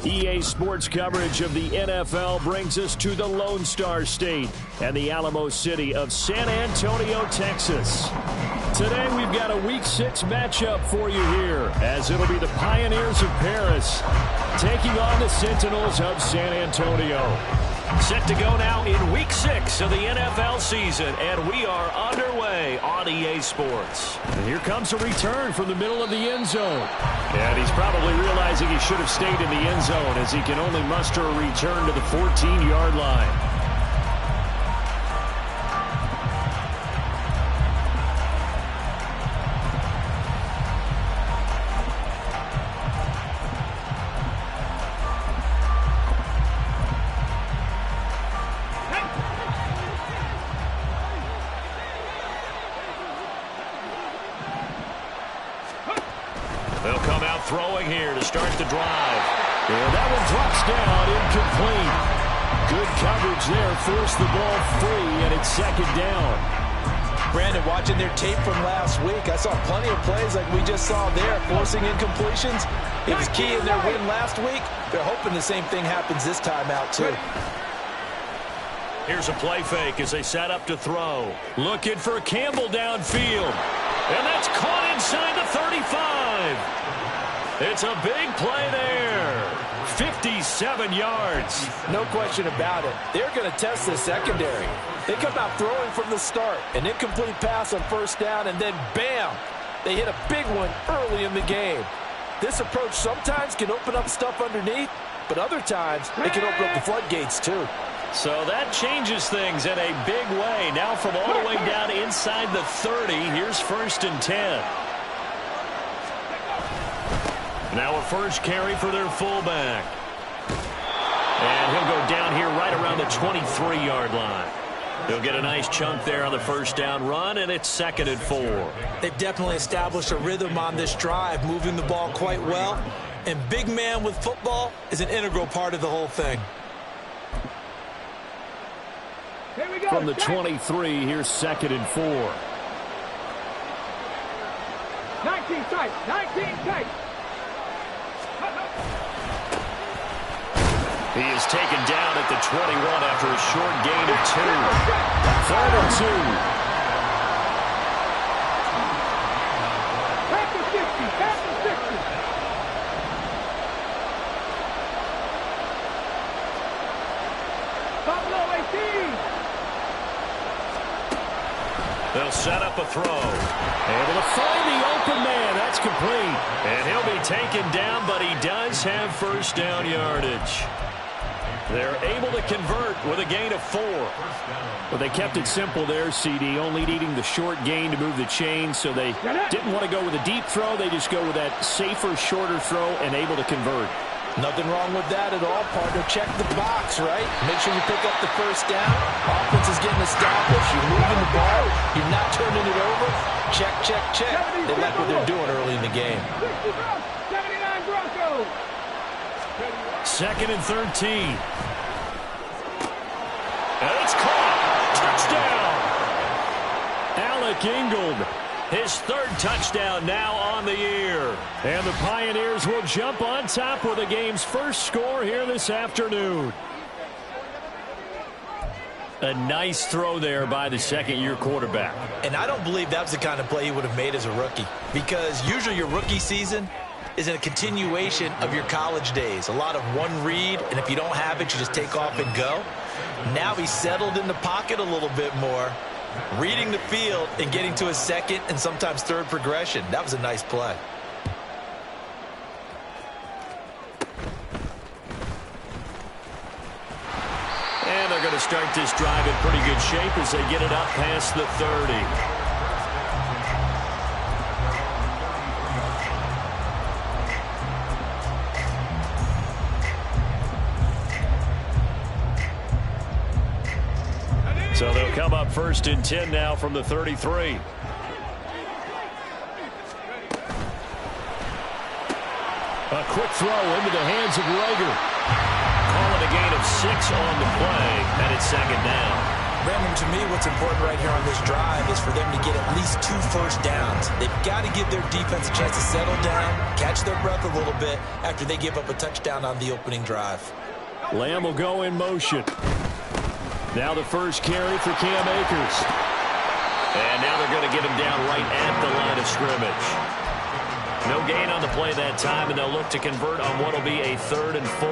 EA Sports coverage of the NFL brings us to the Lone Star State and the Alamo City of San Antonio, Texas. Today we've got a Week 6 matchup for you here, as it'll be the Pioneers of Paris taking on the Sentinels of San Antonio. Set to go now in Week 6 of the NFL season, and we are underway on EA Sports. And here comes a return from the middle of the end zone. And he's probably realizing he should have stayed in the end zone, as he can only muster a return to the 14-yard line. They'll come out throwing here to start the drive. And that one drops down, incomplete. Good coverage there, forced the ball free, and it's second down. Brandon, watching their tape from last week, I saw plenty of plays like we just saw there, forcing incompletions. It was key in their win last week. They're hoping the same thing happens this time out, too. Here's a play fake as they set up to throw. Looking for Campbell downfield. And that's caught inside the 35. It's a big play there. 57 yards. No question about it. They're going to test the secondary. They come out throwing from the start. An incomplete pass on first down, and then bam! They hit a big one early in the game. This approach sometimes can open up stuff underneath, but other times it can open up the floodgates too. So that changes things in a big way. Now from all the way down inside the 30, here's 1st and 10. Now a first carry for their fullback. And he'll go down here right around the 23-yard line. He'll get a nice chunk there on the first down run, and it's 2nd and 4. They've definitely established a rhythm on this drive, moving the ball quite well. And big man with football is an integral part of the whole thing. From the 23, here's 2nd and 4. 19 tight, 19 tight. He is taken down at the 21 after a short gain of 2. 3rd and 2. Back to 60, back to 60. Top low 18. They'll set up a throw. Able to find the open man. That's complete. And he'll be taken down, but he does have first down yardage. They're able to convert with a gain of 4. Well, they kept it simple there, CD, only needing the short gain to move the chain, so they didn't want to go with a deep throw. They just go with that safer, shorter throw and able to convert. Nothing wrong with that at all, partner. Check the box, right? Make sure you pick up the first down. Offense is getting established. You're moving the ball. You're not turning it over. Check, check, check. They like what they're doing early in the game. 79 Broncos. 2nd and 13. And it's caught. Touchdown. Alec Ingold. His 3rd touchdown now on the year. And the Pioneers will jump on top with the game's first score here this afternoon. A nice throw there by the second-year quarterback. And I don't believe that was the kind of play he would have made as a rookie, because usually your rookie season is a continuation of your college days. A lot of one read, and if you don't have it, you just take off and go. Now he's settled in the pocket a little bit more, reading the field and getting to his 2nd and sometimes 3rd progression. That was a nice play. And they're going to start this drive in pretty good shape as they get it up past the 30. So they'll come up 1st and 10 now from the 33. A quick throw into the hands of Rager. Calling a gain of 6 on the play, and it's 2nd down. Brandon, to me, what's important right here on this drive is for them to get at least 2 first downs. They've got to give their defense a chance to settle down, catch their breath a little bit after they give up a touchdown on the opening drive. Lamb will go in motion. Now the first carry for Cam Akers. And now they're going to get him down right at the line of scrimmage. No gain on the play that time, and they'll look to convert on what will be a 3rd and 4.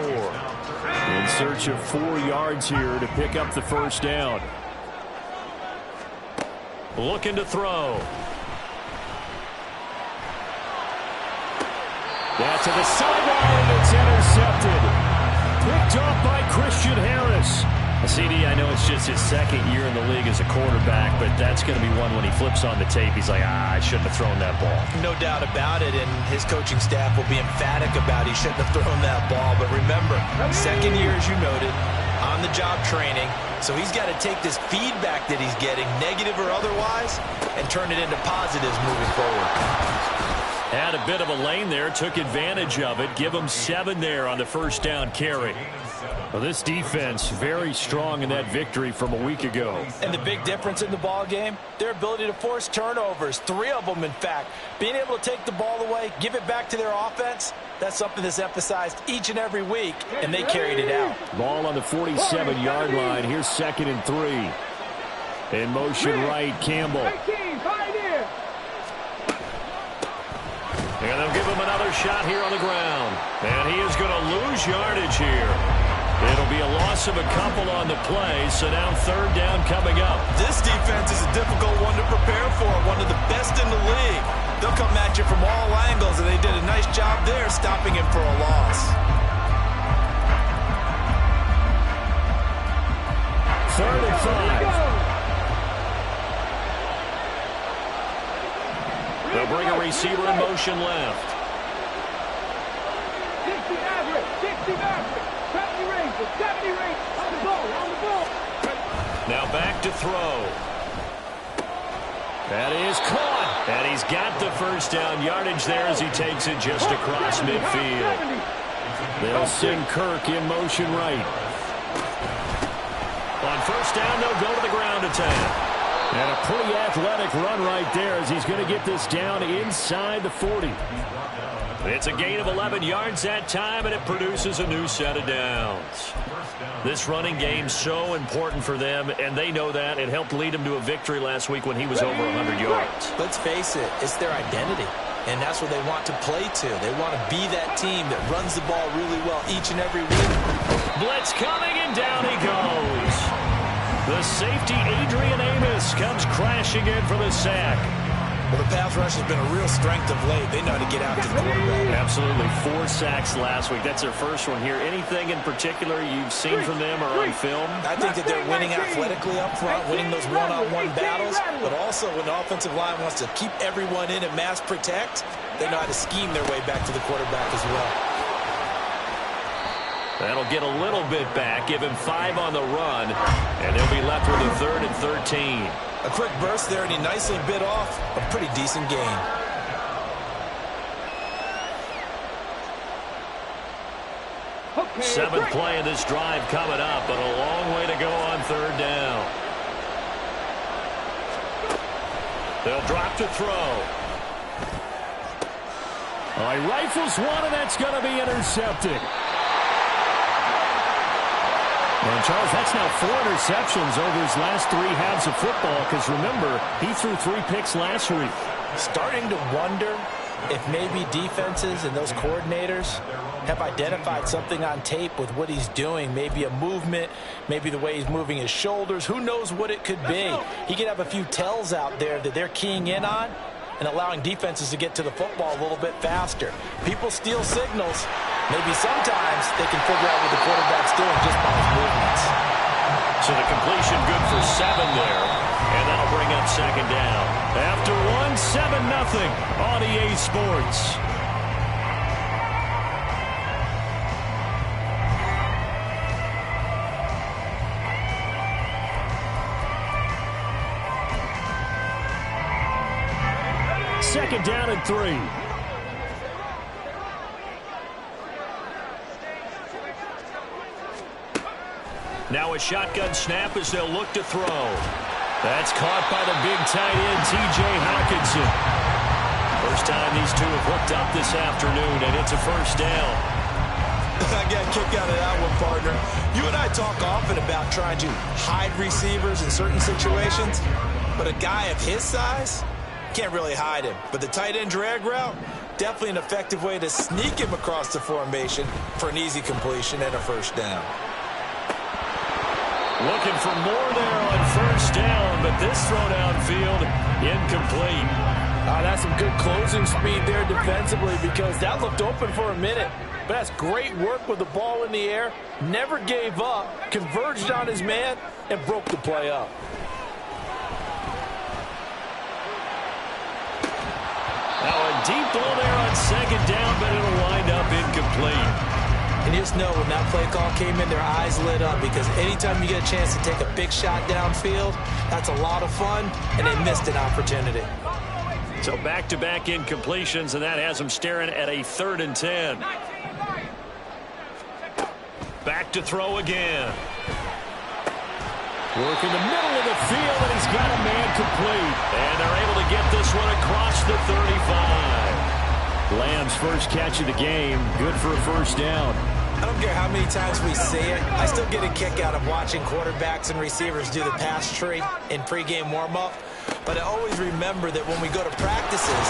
In search of 4 yards here to pick up the first down. Looking to throw. That's to the sideline, and it's intercepted. Picked off by Christian Harris. CD, I know it's just his 2nd year in the league as a quarterback, but that's going to be one when he flips on the tape. He's like, I shouldn't have thrown that ball. No doubt about it, and his coaching staff will be emphatic about he shouldn't have thrown that ball. But remember, 2nd year, as you noted, on-the-job training. So he's got to take this feedback that he's getting, negative or otherwise, and turn it into positives moving forward. Had a bit of a lane there, took advantage of it. Give him 7 there on the first down carry. Well, this defense very strong in that victory from a week ago. And the big difference in the ball game, their ability to force turnovers, 3 of them in fact. Being able to take the ball away, give it back to their offense, that's something that's emphasized each and every week, and they carried it out. Ball on the 47-yard line. Here's 2nd and 3. In motion right, Campbell. And they'll give him another shot here on the ground. And he is going to lose yardage here. It'll be a loss of a couple on the play, so now 3rd down coming up. This defense is a difficult one to prepare for, one of the best in the league. They'll come at you from all angles, and they did a nice job there stopping him for a loss. 3rd and 5. They'll bring a receiver in motion left. 60 average, 60 average. 70 range, on the ball. Now back to throw. That is caught. And he's got the first down yardage there as he takes it just across midfield. They'll send Kirk in motion right. On first down, they'll go to the ground attack. And a pretty athletic run right there as he's going to get this down inside the 40. It's a gain of 11 yards that time, and it produces a new set of downs. This running game so important for them, and they know that. It helped lead them to a victory last week when he was over 100 yards. Let's face it, it's their identity, and that's what they want to play to. They want to be that team that runs the ball really well each and every week. Blitz coming, and down he goes. The safety, Adrian Amos, comes crashing in for the sack. Well, the pass rush has been a real strength of late. They know how to get out to the quarterback. Absolutely. 4 sacks last week. That's their first one here. Anything in particular you've seen from them or on film? I think that they're winning athletically up front, winning those one-on-one battles, but also when the offensive line wants to keep everyone in and mass protect, they know how to scheme their way back to the quarterback as well. That'll get a little bit back, give him 5 on the run, and they'll be left with a 3rd and 13. A quick burst there, and he nicely bit off a pretty decent gain. Okay, 7th play of this drive coming up, but a long way to go on 3rd down. They'll drop to throw. He rifles one, and that's going to be intercepted. And, Charles, that's now 4 interceptions over his last 3 halves of football because, remember, he threw 3 picks last week. Starting to wonder if maybe defenses and those coordinators have identified something on tape with what he's doing. Maybe a movement, maybe the way he's moving his shoulders. Who knows what it could be? He could have a few tells out there that they're keying in on and allowing defenses to get to the football a little bit faster. People steal signals. Maybe sometimes they can figure out what the quarterback's doing just by his movements. So the completion good for 7 there, and that'll bring up 2nd down. After 1, 7-0 on EA Sports. Second down and 3. Now a shotgun snap as they'll look to throw. That's caught by the big tight end, T.J. Hockenson. First time these two have hooked up this afternoon, and it's a first down. I got a kick out of that one, partner. You and I talk often about trying to hide receivers in certain situations, but a guy of his size can't really hide him. But the tight end drag route, definitely an effective way to sneak him across the formation for an easy completion and a first down. Looking for more there on first down, but this throw downfield incomplete. That's some good closing speed there defensively because that looked open for a minute. But that's great work with the ball in the air. Never gave up, converged on his man, and broke the play up. Now a deep ball there on second down, but it'll wind up incomplete. And you just know when that play call came in, their eyes lit up because anytime you get a chance to take a big shot downfield, that's a lot of fun, and they missed an opportunity. So back-to-back incompletions, and that has them staring at a 3rd and 10. Back to throw again. Work in the middle of the field, and he's got a man complete. And they're able to get this one across the 35. Lamb's first catch of the game, good for a first down. I don't care how many times we see it. I still get a kick out of watching quarterbacks and receivers do the pass tree in pregame warm-up. But I always remember that when we go to practices,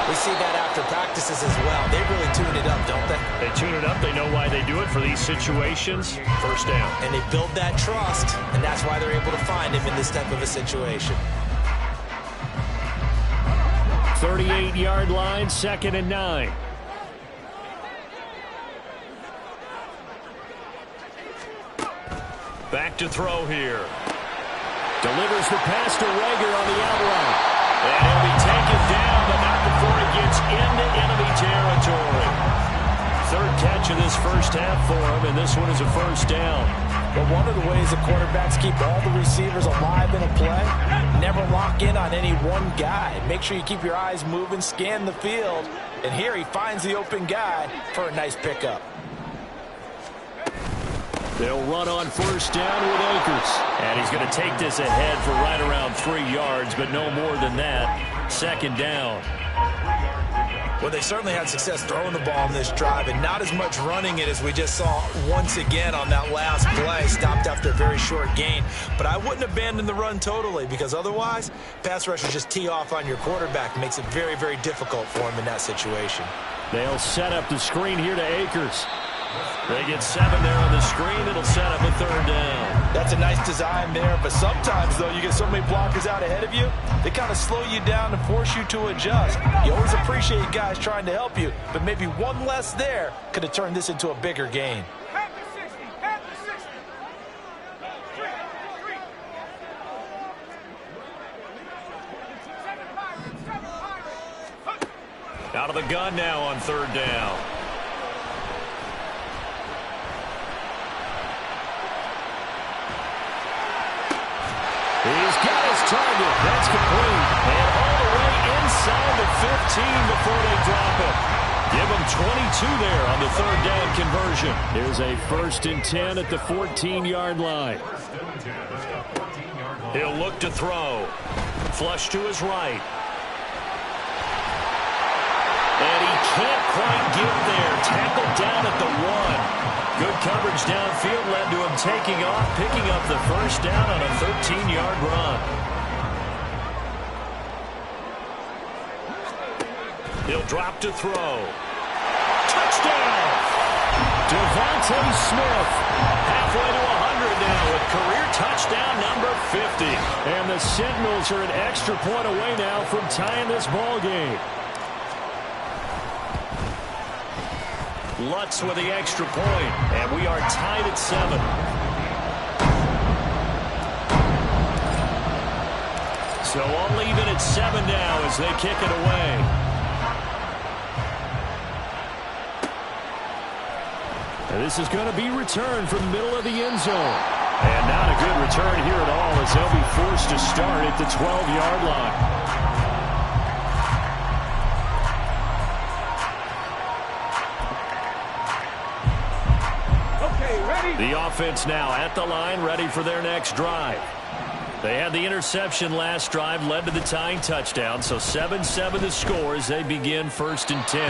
we see that after practices as well. They really tune it up, don't they? They tune it up. They know why they do it for these situations. First down. And they build that trust, and that's why they're able to find him in this type of a situation. 38-yard line, 2nd and 9. Back to throw here. Delivers the pass to Rager on the outright. And he'll be taken down, but not before he gets into enemy territory. 3rd catch of this first half for him, and this one is a first down. But one of the ways the quarterbacks keep all the receivers alive in a play, never lock in on any one guy. Make sure you keep your eyes moving, scan the field, and here he finds the open guy for a nice pickup. They'll run on first down with Akers. And he's going to take this ahead for right around 3 yards, but no more than that. 2nd down. Well, they certainly had success throwing the ball in this drive, and not as much running it as we just saw once again on that last play. Stopped after a very short gain. But I wouldn't abandon the run totally, because otherwise, pass rushers just tee off on your quarterback. It makes it very, very difficult for him in that situation. They'll set up the screen here to Akers. They get 7 there on the screen. It'll set up a 3rd down. That's a nice design there, but sometimes, though, you get so many blockers out ahead of you, they kind of slow you down and force you to adjust. You always appreciate guys trying to help you, but maybe one less there could have turned this into a bigger gain. Out of the gun now on 3rd down. He's got his target. That's complete. And all the way inside the 15 before they drop it. Give him 22 there on the 3rd down conversion. Here's a 1st and 10 at the 14-yard line. He'll look to throw. Flush to his right. And he can't quite get there. Tackled down at the 1. Good coverage downfield led to him taking off, picking up the first down on a 13-yard run. He'll drop to throw. Touchdown! Devontae Smith, halfway to 100 now with career touchdown number 50. And the Sentinels are an extra point away now from tying this ball game. Lutz with the extra point, and we are tied at 7. So I'll leave it at 7 now as they kick it away. And this is going to be returned from the middle of the end zone. And not a good return here at all as they'll be forced to start at the 12-yard line. The The offense now at the line, ready for their next drive. They had the interception last drive, led to the tying touchdown, so 7-7 the score as they begin 1st and 10.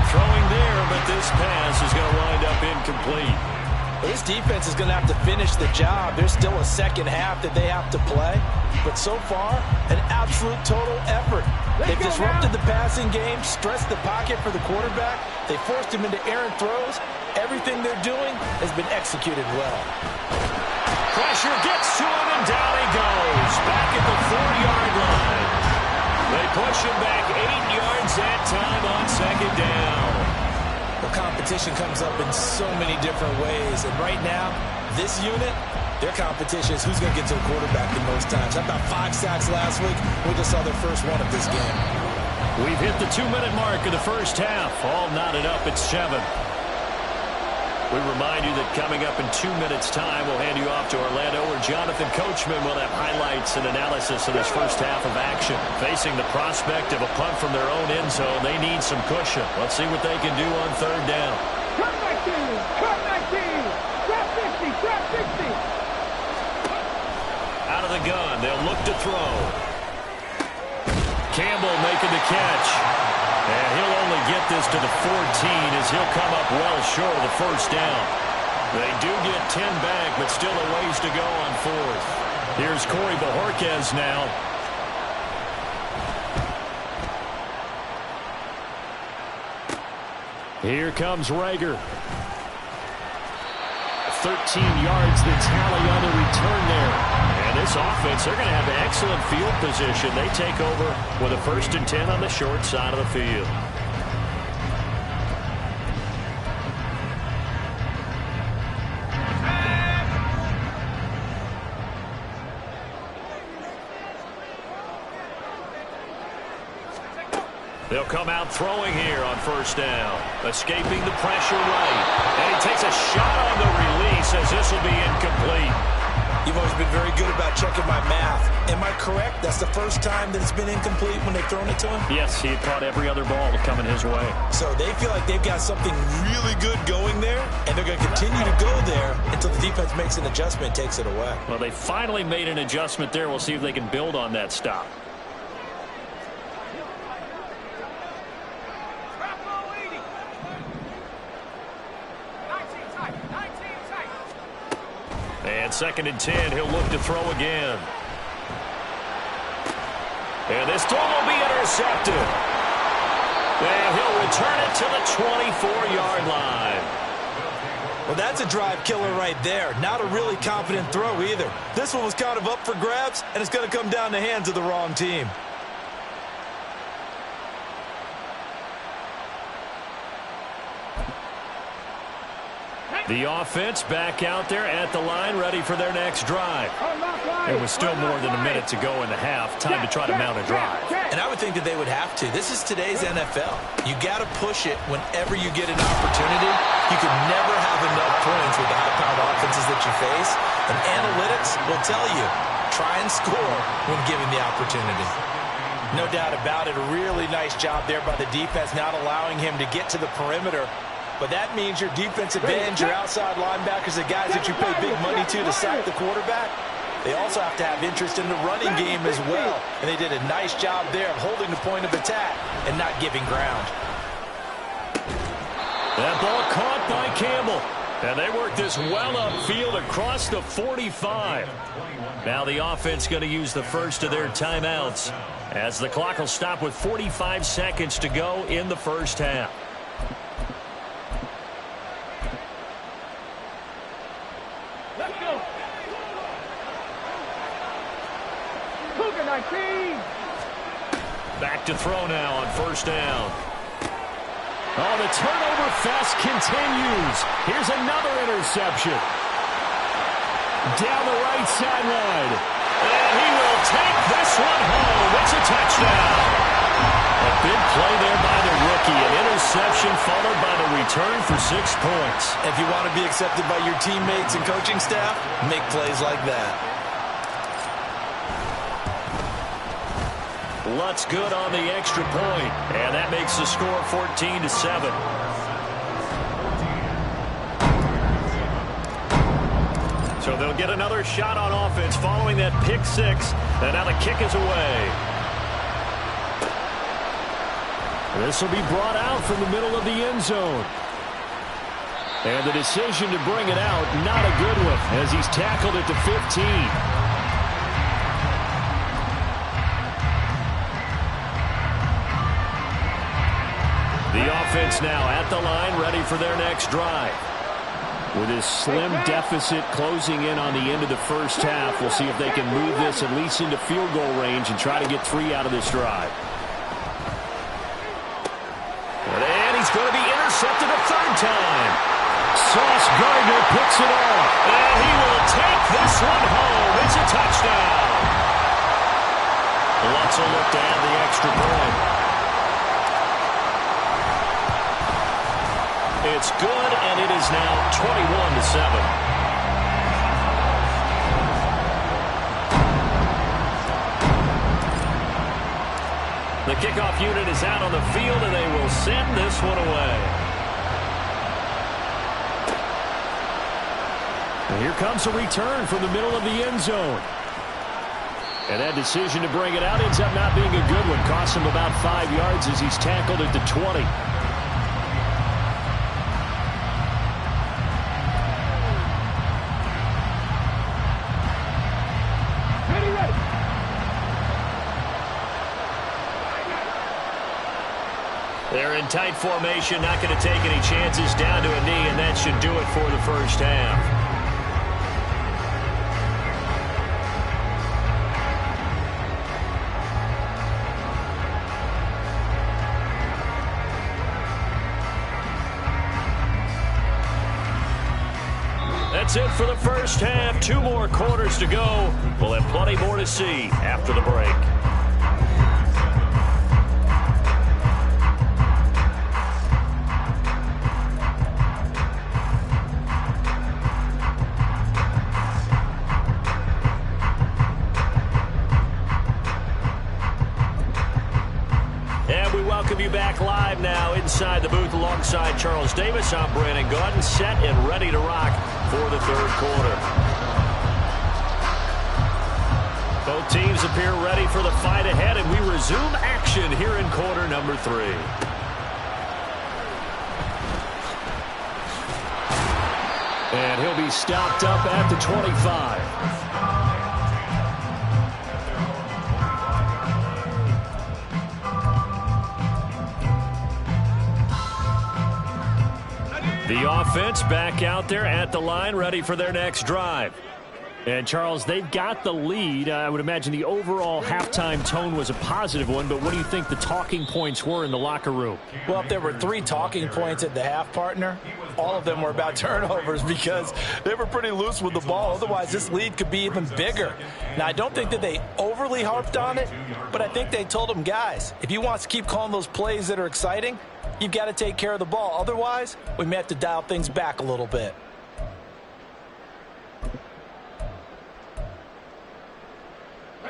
Throwing there, but this pass is going to wind up incomplete. Well, this defense is going to have to finish the job. There's still a second half that they have to play, but so far, an absolute total effort. They've disrupted the passing game, stressed the pocket for the quarterback. They forced him into errant throws. Everything they're doing has been executed well. Pressure gets to him, and down he goes. Back at the 4-yard line. They push him back 8 yards that time on 2nd down. The competition comes up in so many different ways, and right now, this unit, their competition is who's going to get to the quarterback the most times. How about 5 sacks last week? We just saw their first one of this game. We've hit the 2-minute mark of the first half. All knotted up at 7. We remind you that coming up in 2 minutes' time, we'll hand you off to Orlando, where Jonathan Coachman will have highlights and analysis of this first half of action. Facing the prospect of a punt from their own end zone, they need some cushion. Let's see what they can do on 3rd down. Cut 19, cut 19, trap 50, trap 60. Out of the gun, they'll look to throw. Campbell making the catch. And he'll only get this to the 14 as he'll come up well short of the 1st down. They do get 10 back, but still a ways to go on 4th. Here's Corey Bojorquez now. Here comes Rager. 13 yards the tally on the return there. And this offense, they're going to have excellent field position. They take over with a 1st and 10 on the short side of the field. They'll come out throwing here on 1st down. Escaping the pressure right. And he takes a shot on the release as this will be incomplete. You've always been very good about checking my math. Am I correct? That's the first time that it's been incomplete when they've thrown it to him? Yes, he had caught every other ball coming his way. So they feel like they've got something really good going there, and they're going to continue to go there until the defense makes an adjustment and takes it away. Well, they finally made an adjustment there. We'll see if they can build on that stop. And 2nd and 10, he'll look to throw again. And this throw will be intercepted. And he'll return it to the 24-yard line. Well, that's a drive killer right there. Not a really confident throw either. This one was kind of up for grabs, and it's going to come down the hands of the wrong team. The offense back out there at the line, ready for their next drive. It was still more than a minute to go in the half. Time to try to mount a drive. And I would think that they would have to. This is today's NFL. You got to push it whenever you get an opportunity. You can never have enough points with the high-powered offenses that you face. And analytics will tell you, try and score when given the opportunity. No doubt about it. A really nice job there by the defense, not allowing him to get to the perimeter. But that means your defensive ends, your outside linebackers, the guys that you pay big money to sack the quarterback, they also have to have interest in the running game as well. And they did a nice job there of holding the point of attack and not giving ground. That ball caught by Campbell. And they work this well upfield across the 45. Now the offense going to use the first of their timeouts as the clock will stop with 45 seconds to go in the first half. Back to throw now on 1st down. Oh, the turnover fest continues. Here's another interception. Down the right sideline. And he will take this one home. It's a touchdown. A big play there by the rookie. An interception followed by the return for 6 points. If you want to be accepted by your teammates and coaching staff, make plays like that. Lutz good on the extra point, and that makes the score 14-7. So they'll get another shot on offense following that pick six. And now the kick is away. This will be brought out from the middle of the end zone. And the decision to bring it out, not a good one, as he's tackled at the 15. The offense now at the line, ready for their next drive. With his slim deficit closing in on the end of the first half, we'll see if they can move this at least into field goal range and try to get 3 out of this drive. And he's going to be intercepted a third time. Sauce Gardner picks it off. And he will take this one home. It's a touchdown. Lutz will look to add the extra point. It's good, and it is now 21-7. The kickoff unit is out on the field, and they will send this one away. And here comes a return from the middle of the end zone. And that decision to bring it out ends up not being a good one. Costs him about 5 yards as he's tackled at the 20. They're in tight formation, not going to take any chances down to a knee, and that should do it for the first half. That's it for the first half. 2 more quarters to go. We'll have plenty more to see after the break. Welcome you back live now inside the booth alongside Charles Davis. I'm Brandon Gaudin, set and ready to rock for the third quarter. Both teams appear ready for the fight ahead, and we resume action here in quarter number 3. And he'll be stopped up at the 25. The offense back out there at the line, ready for their next drive. And, Charles, they've got the lead. I would imagine the overall halftime tone was a positive one, but what do you think the talking points were in the locker room? Well, if there were 3 talking points at the half, partner, all of them were about turnovers because they were pretty loose with the ball. Otherwise, this lead could be even bigger. Now, I don't think that they overly harped on it, but I think they told them, guys, if you want us to keep calling those plays that are exciting, you've got to take care of the ball. Otherwise, we may have to dial things back a little bit.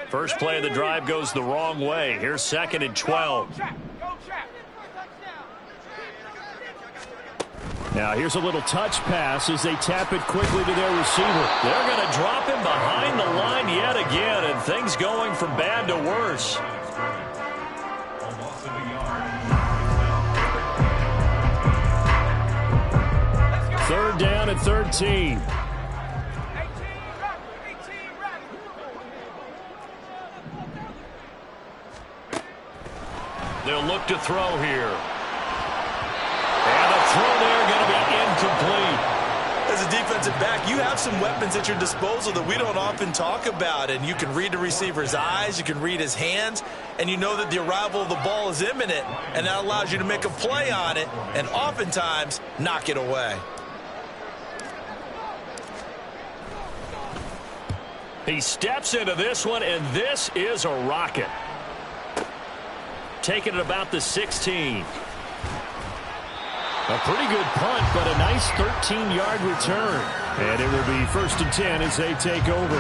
First play of the drive goes the wrong way. Here's 2nd and 12. Now here's a little touch pass as they tap it quickly to their receiver. They're going to drop him behind the line yet again, and things going from bad to worse. Third down and 13. They'll look to throw here. And the throw there going to be incomplete. As a defensive back, you have some weapons at your disposal that we don't often talk about. And you can read the receiver's eyes, you can read his hands, and you know that the arrival of the ball is imminent. And that allows you to make a play on it and oftentimes knock it away. He steps into this one, and this is a rocket. Taking it about the 16. A pretty good punt, but a nice 13-yard return. And it will be 1st and 10 as they take over.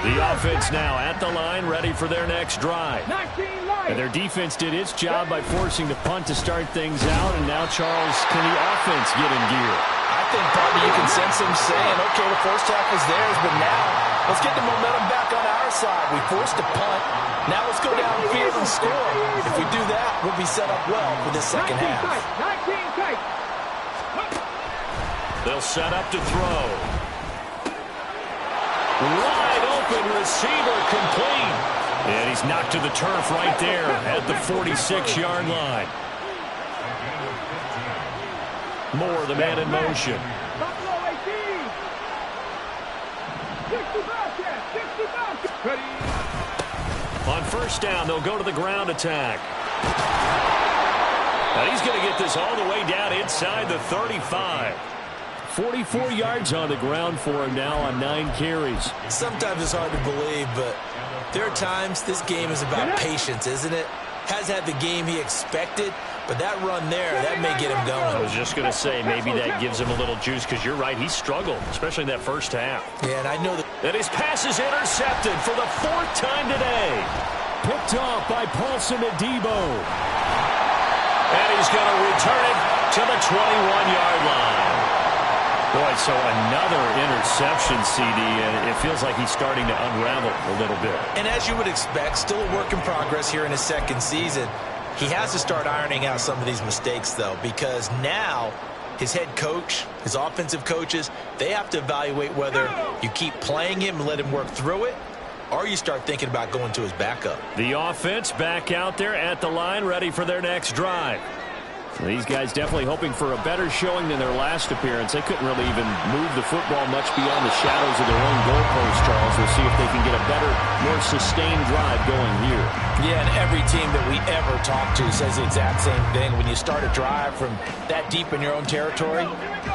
The offense now at the line, ready for their next drive. 19 line. And their defense did its job by forcing the punt to start things out. And now, Charles, can the offense get in gear? I think probably you can sense them saying, okay, the first half was theirs, but now let's get the momentum back on our side. We forced a punt. Now let's go downfield and score. If we do that, we'll be set up well for this second half. 19 tight. They'll set up to throw. Wide open receiver complete. And he's knocked to the turf right there at the 46-yard line. Moore, the man in motion. Buffalo 18. 60 Ready. On first down, they'll go to the ground attack. Now he's going to get this all the way down inside the 35. 44 yards on the ground for him now on 9 carries. Sometimes it's hard to believe, but there are times this game is about patience, isn't it? Has had the game he expected, but that run there, that may get him going. I was just going to say, maybe that gives him a little juice, because you're right, he struggled, especially in that first half. Yeah, and I know that. And his pass is intercepted for the 4th time today. Picked off by Paulson Adebo. And he's going to return it to the 21-yard line. Boy, so another interception, CD, and it feels like he's starting to unravel a little bit. And as you would expect, still a work in progress here in his second season. He has to start ironing out some of these mistakes, though, because now his head coach, his offensive coaches, they have to evaluate whether you keep playing him and let him work through it, or you start thinking about going to his backup. The offense back out there at the line, ready for their next drive. So these guys definitely hoping for a better showing than their last appearance. They couldn't really even move the football much beyond the shadows of their own goalpost, Charles. We'll see if they can get a better, more sustained drive going here. Yeah, and every team that we ever talk to says the exact same thing. When you start a drive from that deep in your own territory,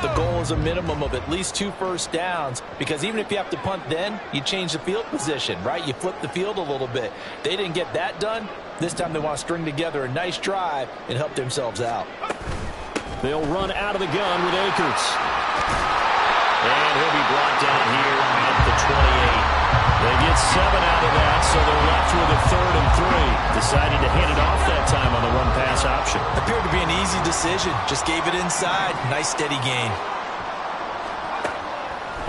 the goal is a minimum of at least 2 first downs, because even if you have to punt then, you change the field position, right? You flip the field a little bit. They didn't get that done. This time they want to string together a nice drive and help themselves out. They'll run out of the gun with Akers. And he'll be brought down here at the 28. They get 7 out of that, so they're left with a 3rd and 3. Decided to hand it off that time on the run-pass option. Appeared to be an easy decision. Just gave it inside. Nice steady gain.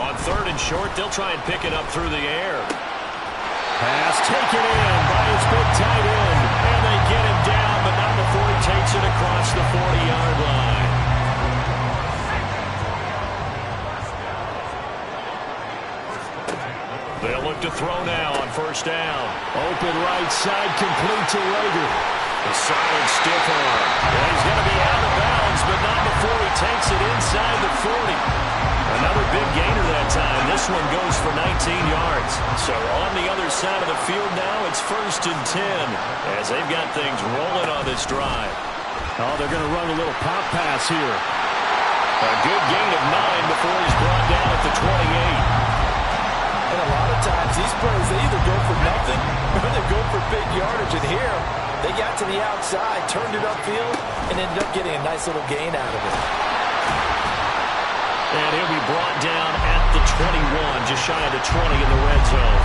On 3rd and short, they'll try and pick it up through the air. Pass taken in by his big tight end. And they get him down, but not before he takes it across the 40-yard line. They'll look to throw now on first down. Open right side, complete to Rager. A solid stiff arm. And he's going to be out of bounds, but not before he takes it inside the 40. Another big gainer that time. This one goes for 19 yards. So on the other side of the field now, it's 1st and 10 as they've got things rolling on this drive. Oh, they're going to run a little pop pass here. A good gain of 9 before he's brought down at the 28. And a lot of times these plays, they either go for nothing or they go for big yardage. And here, they got to the outside, turned it upfield, and ended up getting a nice little gain out of it. And he'll be brought down at the 21, just shy of the 20 in the red zone.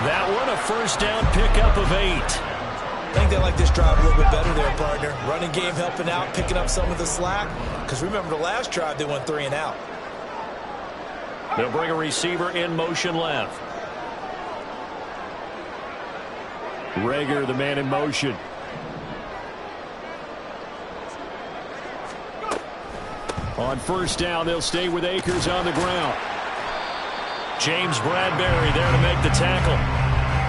That one, a first down pickup of 8. I think they like this drive a little bit better there, partner. Running game helping out, picking up some of the slack. Because remember, the last drive, they went 3 and out. They'll bring a receiver in motion left. Rager, the man in motion. On first down, they'll stay with Akers on the ground. James Bradbury there to make the tackle.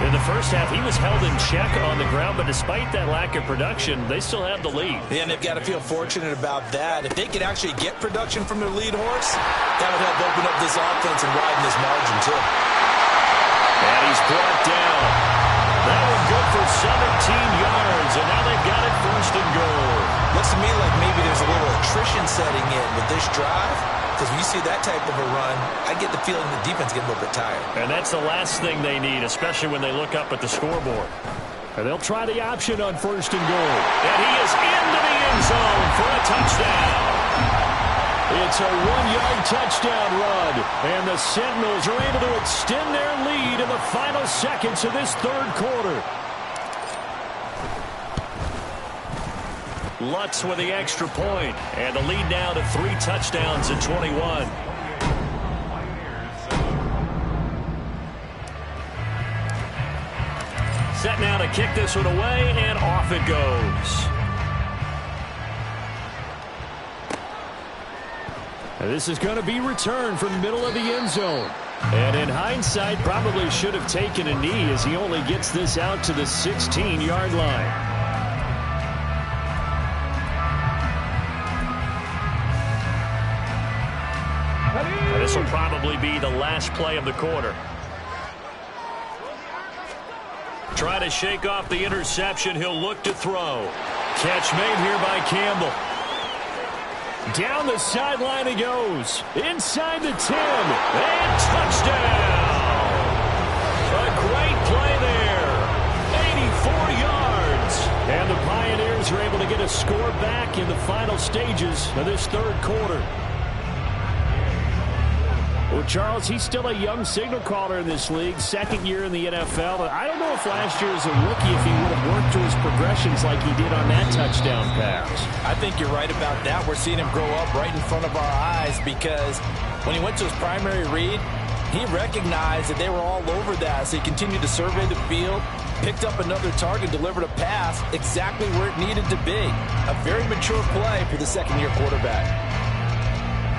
In the first half, he was held in check on the ground, but despite that lack of production, they still have the lead. Yeah, and they've got to feel fortunate about that. If they could actually get production from their lead horse, that would help open up this offense and widen this margin, too. And he's brought down. That one good for 17 yards, and now they've got it 1st and goal. Looks to me like maybe there's a little attrition setting in with this drive, because when you see that type of a run, I get the feeling the defense gets a little bit tired. And that's the last thing they need, especially when they look up at the scoreboard. And they'll try the option on 1st and goal. And he is into the end zone for a touchdown. It's a 1-yard touchdown run, and the Sentinels are able to extend their lead in the final seconds of this 3rd quarter. Lutz with the extra point, and the lead now to 3 touchdowns at 21. Set now to kick this one away, and off it goes. And this is going to be returned from the middle of the end zone. And in hindsight, probably should have taken a knee as he only gets this out to the 16-yard line. And this will probably be the last play of the quarter. Try to shake off the interception. He'll look to throw. Catch made here by Campbell. Down the sideline he goes. Inside the 10. And touchdown. A great play there. 84 yards. And the Pioneers are able to get a score back in the final stages of this third quarter. Well, Charles, he's still a young signal caller in this league, second year in the NFL. But I don't know if last year as a rookie, if he would have worked through his progressions like he did on that touchdown pass. I think you're right about that. We're seeing him grow up right in front of our eyes because when he went to his primary read, he recognized that they were all over that. So he continued to survey the field, picked up another target, delivered a pass exactly where it needed to be. A very mature play for the second-year quarterback.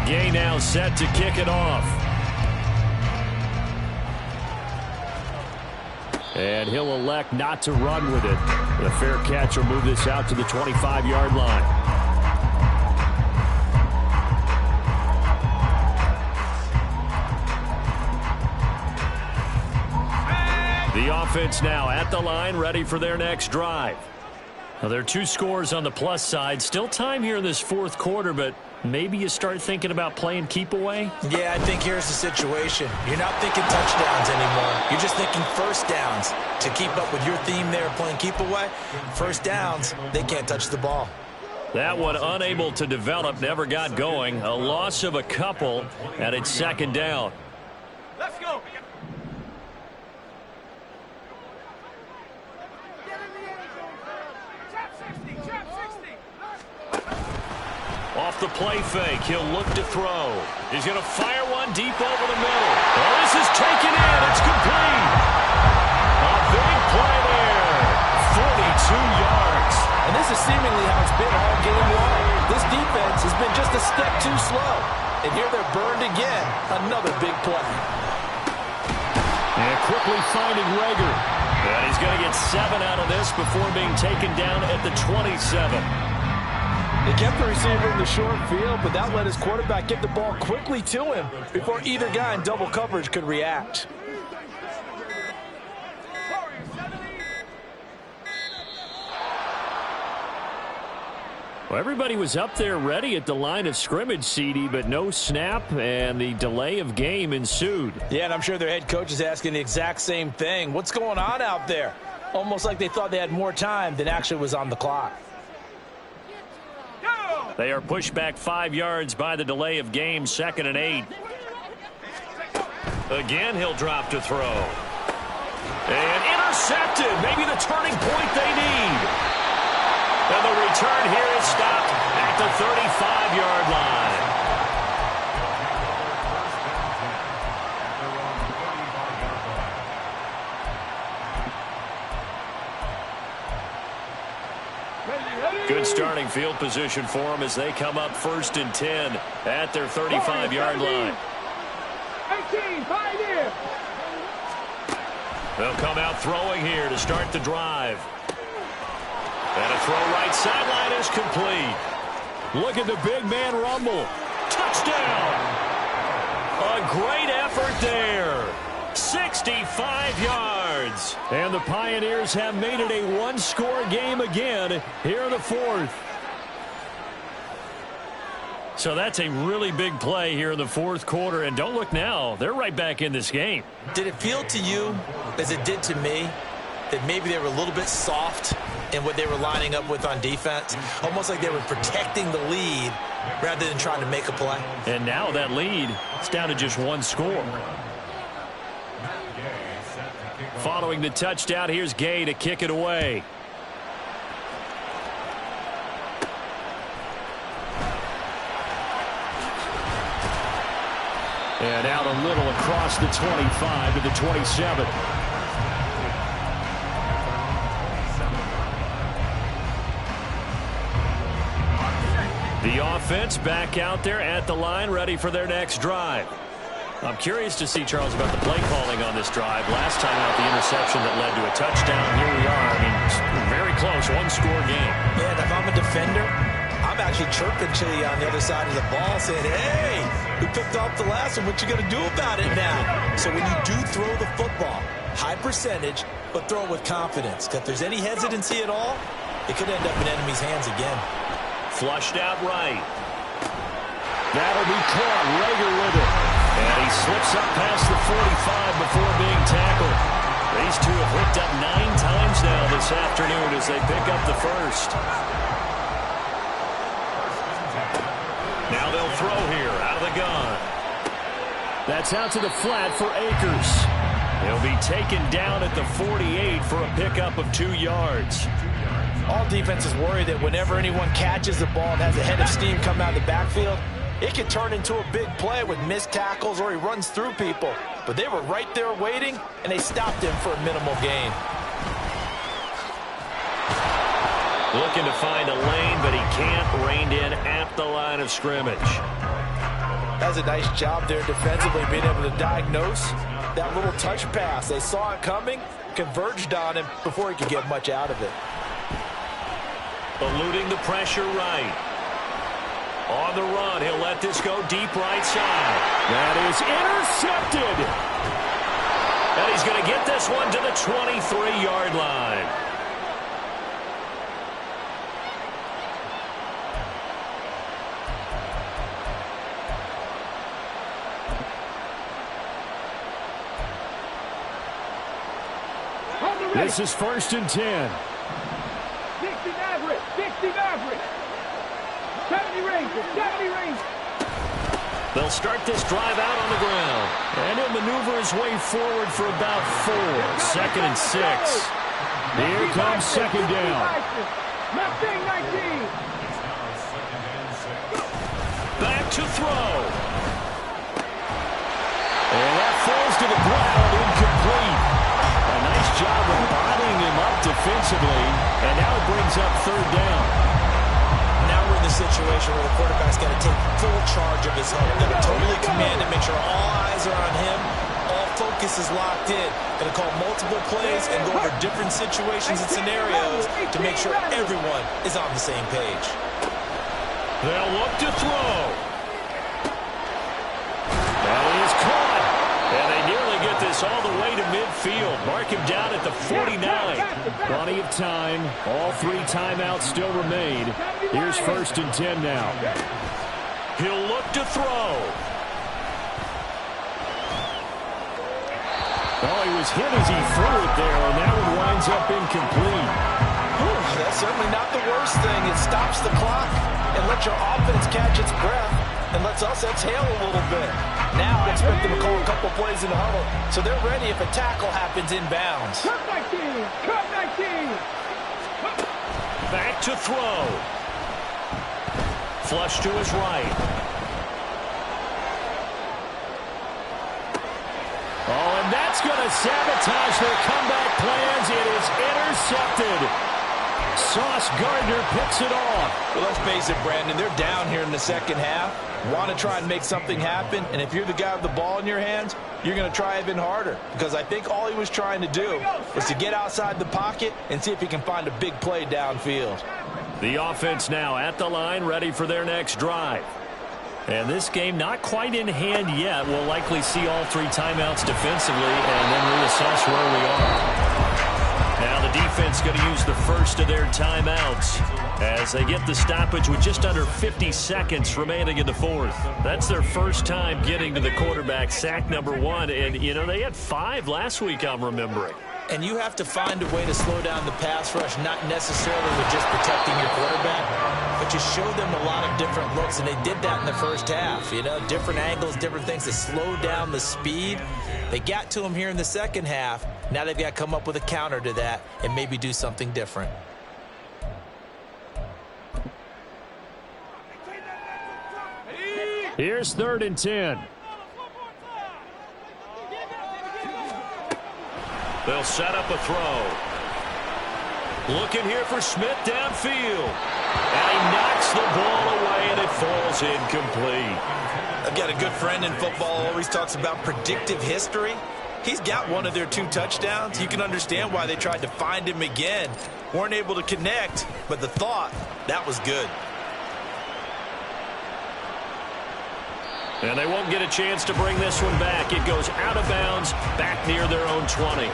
Gay now set to kick it off. And he'll elect not to run with it. The fair catch will move this out to the 25-yard line. The offense now at the line, ready for their next drive. Now, there are 2 scores on the plus side. Still time here in this fourth quarter, but maybe you start thinking about playing keep away? Yeah, I think here's the situation. You're not thinking touchdowns anymore. You're just thinking first downs. To keep up with your theme there, playing keep away, first downs, they can't touch the ball. That one unable to develop, never got going. A loss of a couple, and it's second down. Let's go. Off the play fake, he'll look to throw. He's going to fire one deep over the middle. Oh, this is taken in. It's complete. A big play there. 42 yards. And this is seemingly how it's been all game long. This defense has been just a step too slow. And here they're burned again. Another big play. And quickly finding Rager. And he's going to get 7 out of this before being taken down at the 27. They kept the receiver in the short field, but that let his quarterback get the ball quickly to him before either guy in double coverage could react. Well, everybody was up there ready at the line of scrimmage, CD, but no snap, and the delay of game ensued. Yeah, and I'm sure their head coach is asking the exact same thing. What's going on out there? Almost like they thought they had more time than actually was on the clock. They are pushed back 5 yards by the delay of game, 2nd and 8. Again, he'll drop to throw. And intercepted. Maybe the turning point they need. And the return here is stopped at the 35-yard line. Good starting field position for them as they come up 1st and 10 at their 35-yard line. 18, Pioneer. They'll come out throwing here to start the drive. And a throw right sideline is complete. Look at the big man rumble. Touchdown! A great effort there. 65 yards. And the Pioneers have made it a one-score game again here in the fourth. So that's a really big play here in the fourth quarter. And don't look now. They're right back in this game. Did it feel to you, as it did to me, that maybe they were a little bit soft in what they were lining up with on defense? Almost like they were protecting the lead rather than trying to make a play. And now that lead is down to just one score. Following the touchdown, here's Gay to kick it away. And out a little across the 25 to the 27. The offense back out there at the line, ready for their next drive. I'm curious to see, Charles, about the play calling on this drive. Last time out, the interception that led to a touchdown. Here we are. I mean, very close, one-score game. Yeah, and if I'm a defender, I'm actually chirping to you on the other side of the ball, saying, hey, we picked off the last one. What you going to do about it now? So when you do throw the football, high percentage, but throw it with confidence. If there's any hesitancy at all, it could end up in enemy's hands again. Flushed out right. That'll be caught. Rager with it. And he slips up past the 45 before being tackled. These two have hooked up 9 times now this afternoon as they pick up the first. Now they'll throw here out of the gun. That's out to the flat for Akers. He'll be taken down at the 48 for a pickup of 2 yards. All defenses worry that whenever anyone catches the ball and has a head of steam come out of the backfield, it can turn into a big play with missed tackles or he runs through people. But they were right there waiting, and they stopped him for a minimal gain. Looking to find a lane, but he can't. Reined in at the line of scrimmage. That's a nice job there defensively, being able to diagnose that little touch pass. They saw it coming, converged on him before he could get much out of it. Eluding the pressure right. On the run, he'll let this go deep right side. That is intercepted. And he's going to get this one to the 23-yard line. This is 1st and 10. 60 Maverick, 60 Maverick. 70 Rangers, 70 Rangers. They'll start this drive out on the ground. And he'll maneuver his way forward for about 4. 2nd and 6. Here comes 2nd down. Mustang 19. Back to throw. And that falls to the ground, incomplete. A nice job of bodying him up defensively. And now it brings up 3rd down. Now we're in the situation where the quarterback's got to take full charge of his huddle. Got to totally command it, make sure all eyes are on him. All focus is locked in. Got to call multiple plays and go over different situations and scenarios to make sure everyone is on the same page. They'll look to throw. That is caught. And they nearly get this all the way to midfield. Mark him down at the 49. Plenty of time. All 3 timeouts still remain. Here's 1st and 10 now. He'll look to throw. Oh, he was hit as he threw it there, and that one winds up incomplete. That's certainly not the worst thing. It stops the clock and lets your offense catch its breath and lets us exhale a little bit. Now I expect them to call a couple plays in the huddle, so they're ready if a tackle happens inbounds. Cut 19, cut 19. Back to throw. Flush to his right. Oh, and that's going to sabotage their comeback plans. It is intercepted. Sauce Gardner picks it off. Well, let's face it, Brandon, they're down here in the second half. Want to try and make something happen, and if you're the guy with the ball in your hands, you're going to try even harder, because I think all he was trying to do was to get outside the pocket and see if he can find a big play downfield. The offense now at the line, ready for their next drive. And this game not quite in hand yet. We'll likely see all 3 timeouts defensively and then reassess where we are. Now the defense going to use the first of their timeouts as they get the stoppage with just under 50 seconds remaining in the 4th. That's their first time getting to the quarterback, sack number 1. And, you know, they had 5 last week, I'm remembering. And you have to find a way to slow down the pass rush, not necessarily with just protecting your quarterback, but you show them a lot of different looks, and they did that in the first half. You know, different angles, different things to slow down the speed. They got to him here in the second half. Now they've got to come up with a counter to that and maybe do something different. Here's 3rd and 10. They'll set up a throw. Looking here for Smith downfield. And he knocks the ball away, and it falls incomplete. I've got a good friend in football, always talks about predictive history. He's got one of their 2 touchdowns. You can understand why they tried to find him again. Weren't able to connect, but the thought, that was good. And they won't get a chance to bring this one back. It goes out of bounds, back near their own 20.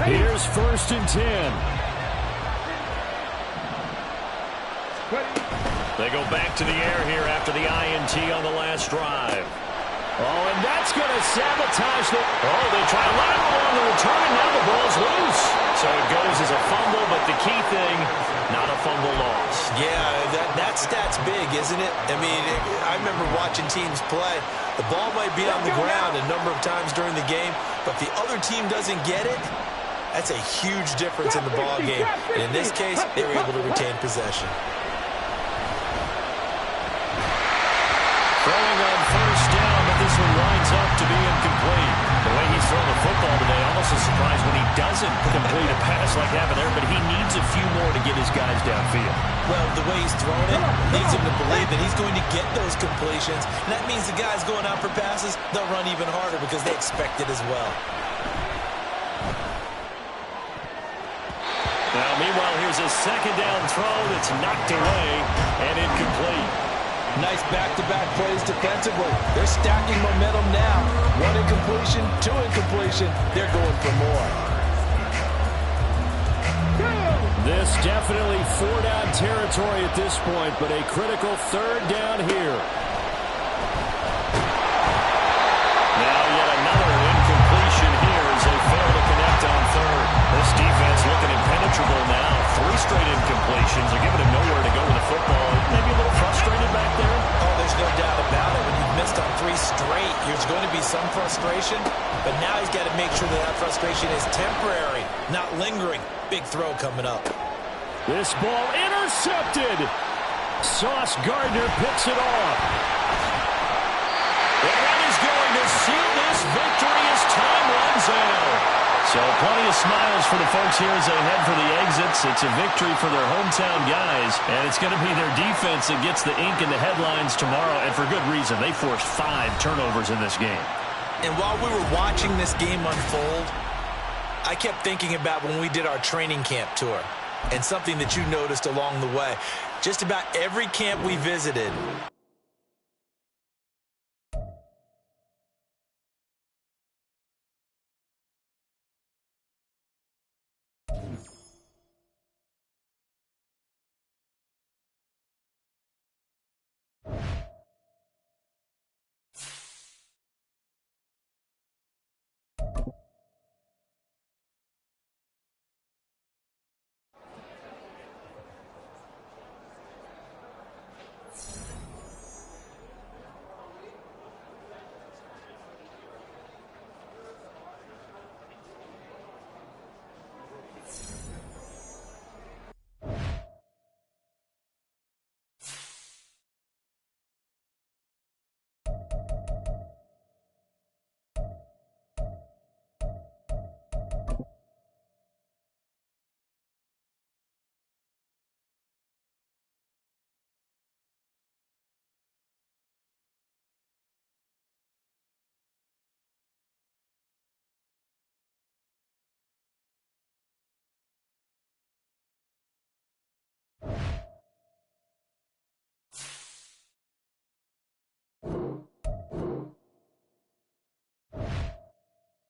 Here's 1st and 10. They go back to the air here after the INT on the last drive. Oh, and that's going to sabotage the... Oh, they try lateral on the return, and now the ball's loose. So it goes as a fumble, but the key thing, not a fumble loss. Yeah, that stat's big, isn't it? I mean, I remember watching teams play. The ball might be on the ground a number of times during the game, but if the other team doesn't get it, that's a huge difference in the ball game. And in this case, they were able to retain possession. Throwing on 1st down, but this one winds up to be incomplete. The way he's throwing the football today, almost a surprise when he doesn't complete a pass like happened there, but he needs a few more to get his guys downfield. Well, the way he's throwing it leads him to believe that he's going to get those completions. And that means the guys going out for passes, they'll run even harder because they expect it as well. Now, meanwhile, here's a 2nd down throw that's knocked away and incomplete. Nice back-to-back plays defensively. They're stacking momentum now. 1 incompletion, 2 incompletion. They're going for more. This definitely 4-down territory at this point, but a critical 3rd down here. Now yet another incompletion here as they fail to connect on 3rd. This defense looking impenetrable now. 3 straight incompletions. They're giving him nowhere to go with the football. Maybe a little frustrated back there. Oh, there's no doubt about it. When you've missed on 3 straight, there's going to be some frustration. But now he's got to make sure that that frustration is temporary, not lingering. Big throw coming up. This ball intercepted. Sauce Gardner picks it off. And that is going to seal this victory as time runs out. So plenty of smiles for the folks here as they head for the exits. It's a victory for their hometown guys, and it's going to be their defense that gets the ink in the headlines tomorrow, and for good reason. They forced 5 turnovers in this game. And while we were watching this game unfold, I kept thinking about when we did our training camp tour and something that you noticed along the way. Just about every camp we visited,